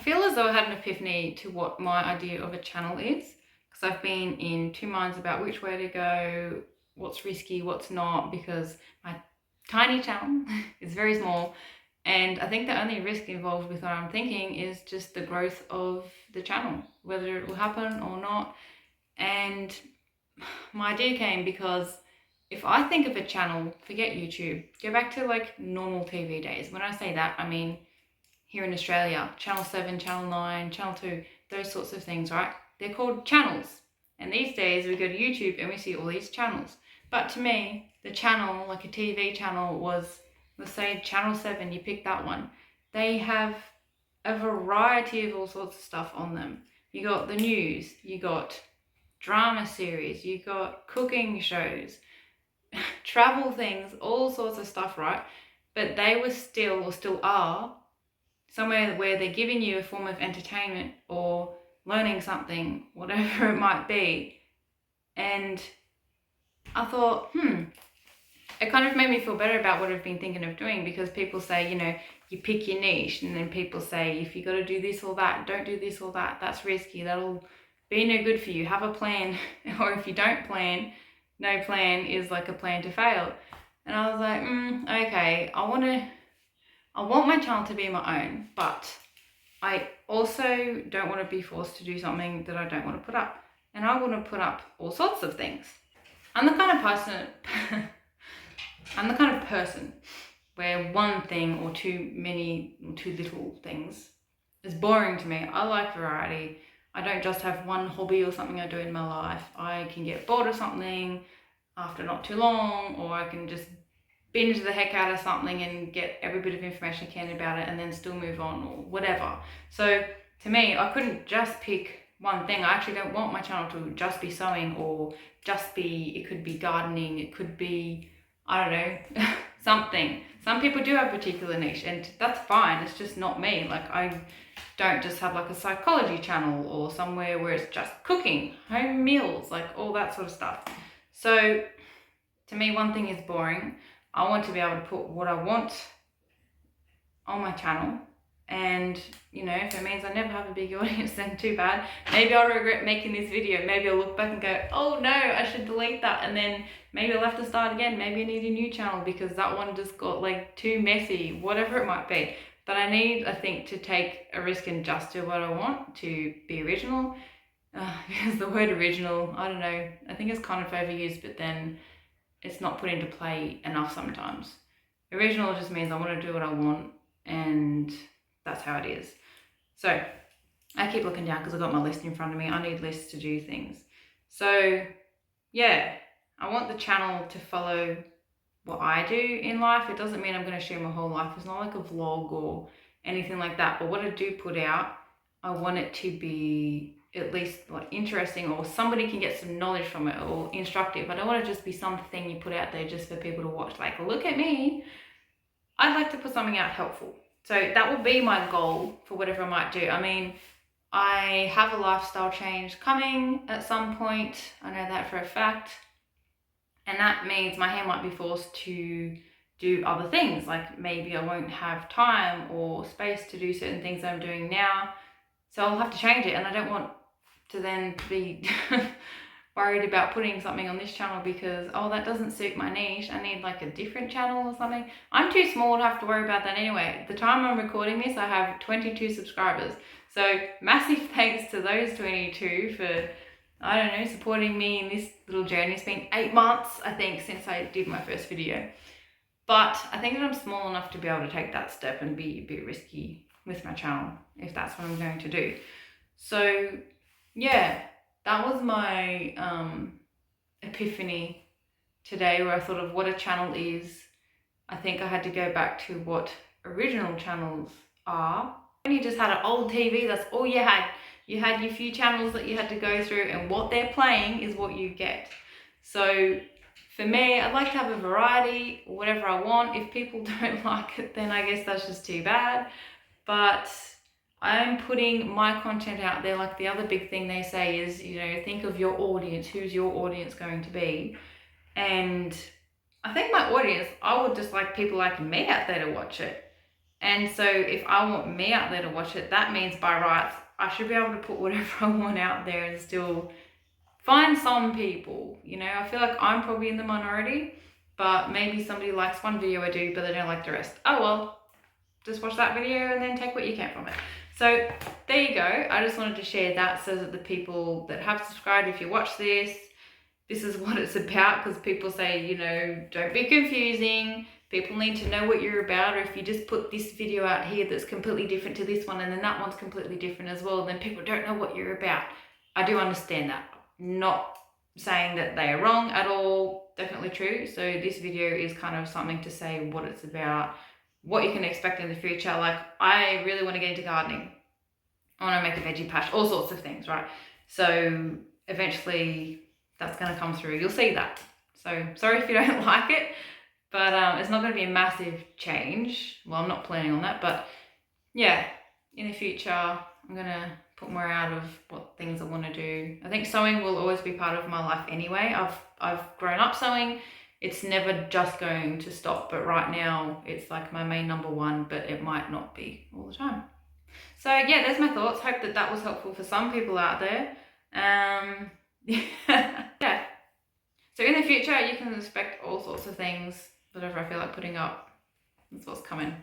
feel as though I had an epiphany to what my idea of a channel is, because I've been in two minds about which way to go, what's risky, what's not, because my tiny channel is very small, and I think the only risk involved with what I'm thinking is just the growth of the channel, whether it will happen or not. And my idea came because if I think of a channel, forget YouTube, go back to like normal TV days. When I say that, I mean here in Australia, Channel 7, Channel 9, Channel 2, those sorts of things, right? They're called channels. And these days we go to YouTube and we see all these channels. But to me, the channel, like a TV channel, was, let's say Channel 7, you pick that one. They have a variety of all sorts of stuff on them. You got the news, you got drama series, you got cooking shows, travel things, all sorts of stuff, right? But they were still, or still are, somewhere where they're giving you a form of entertainment or learning something, whatever it might be. And I thought, it kind of made me feel better about what I've been thinking of doing, because people say, you pick your niche, and then people say, if you got to do this or that, don't do this or that, that's risky, that'll be no good for you, have a plan. Or if you don't plan, no plan is like a plan to fail. And I was like, okay, I want my channel to be my own, but I also don't want to be forced to do something that I don't want to put up. And I want to put up all sorts of things. I'm the kind of person where one thing or too many or too little things is boring to me. I like variety. I don't just have one hobby or something I do in my life. I can get bored of something after not too long, or I can just binge the heck out of something and get every bit of information I can about it and then still move on, or whatever. So to me, I couldn't just pick one thing. I actually don't want my channel to just be sewing, or just be, it could be gardening, it could be, I don't know, something. Some people do have a particular niche, and that's fine. It's just not me. Like, I don't just have like a psychology channel or somewhere where it's just cooking, home meals, like all that sort of stuff. So to me, one thing is boring. I want to be able to put what I want on my channel. And, if it means I never have a big audience, then too bad. Maybe I'll regret making this video. Maybe I'll look back and go, oh no, I should delete that. And then maybe I'll have to start again. Maybe I need a new channel because that one just got like too messy, whatever it might be. But I need, I think, to take a risk and just do what I want, to be original. Because the word original, I don't know, I think it's kind of overused, but then it's not put into play enough sometimes. Original just means I want to do what I want, and that's how it is. So I keep looking down because I've got my list in front of me. I need lists to do things. So yeah, I want the channel to follow what I do in life. It doesn't mean I'm going to share my whole life. It's not like a vlog or anything like that. But what I do put out, I want it to be at least like interesting, or somebody can get some knowledge from it, or instructive. I don't want to just be something you put out there just for people to watch. Like, look at me. I'd like to put something out helpful. So that will be my goal for whatever I might do. I mean, I have a lifestyle change coming at some point. I know that for a fact. And that means my hair might be forced to do other things. Like maybe I won't have time or space to do certain things that I'm doing now. So I'll have to change it. And I don't want to then be worried about putting something on this channel because, oh, that doesn't suit my niche. I need like a different channel or something. I'm too small to have to worry about that anyway. At the time I'm recording this, I have 22 subscribers. So massive thanks to those 22 for, I don't know, supporting me in this little journey. It's been 8 months, I think, since I did my first video. But I think that I'm small enough to be able to take that step and be a bit risky with my channel, if that's what I'm going to do. So yeah, that was my epiphany today, where I thought of what a channel is. I think I had to go back to what original channels are. When you just had an old TV, that's all you had. You had your few channels that you had to go through, and what they're playing is what you get. So for me, I'd like to have a variety, whatever I want. If people don't like it, then I guess that's just too bad. But I'm putting my content out there. Like the other big thing they say is, think of your audience. Who's your audience going to be? And I think my audience, I would just like people like me out there to watch it. And so if I want me out there to watch it, that means by rights, I should be able to put whatever I want out there and still find some people. You know, I feel like I'm probably in the minority, but maybe somebody likes one video I do, but they don't like the rest. Oh well, just watch that video and then take what you can from it. So there you go. I just wanted to share that so that the people that have subscribed, if you watch this is what it's about, because people say, you know, don't be confusing. People need to know what you're about, or if you just put this video out here that's completely different to this one and then that one's completely different as well, then people don't know what you're about. I do understand that. Not saying that they are wrong at all, definitely true. So this video is kind of something to say what it's about, what you can expect in the future. Like, I really want to get into gardening. I want to make a veggie patch, all sorts of things, right? So eventually that's going to come through. You'll see that. So sorry if you don't like it, but it's not going to be a massive change. Well, I'm not planning on that, but yeah, in the future, I'm going to put more out of what things I want to do. I think sewing will always be part of my life anyway. I've grown up sewing. It's never just going to stop, but right now it's like my main number one, but it might not be all the time. So yeah, there's my thoughts. Hope that that was helpful for some people out there. Yeah. So in the future, you can expect all sorts of things. Whatever I feel like putting up, that's what's coming.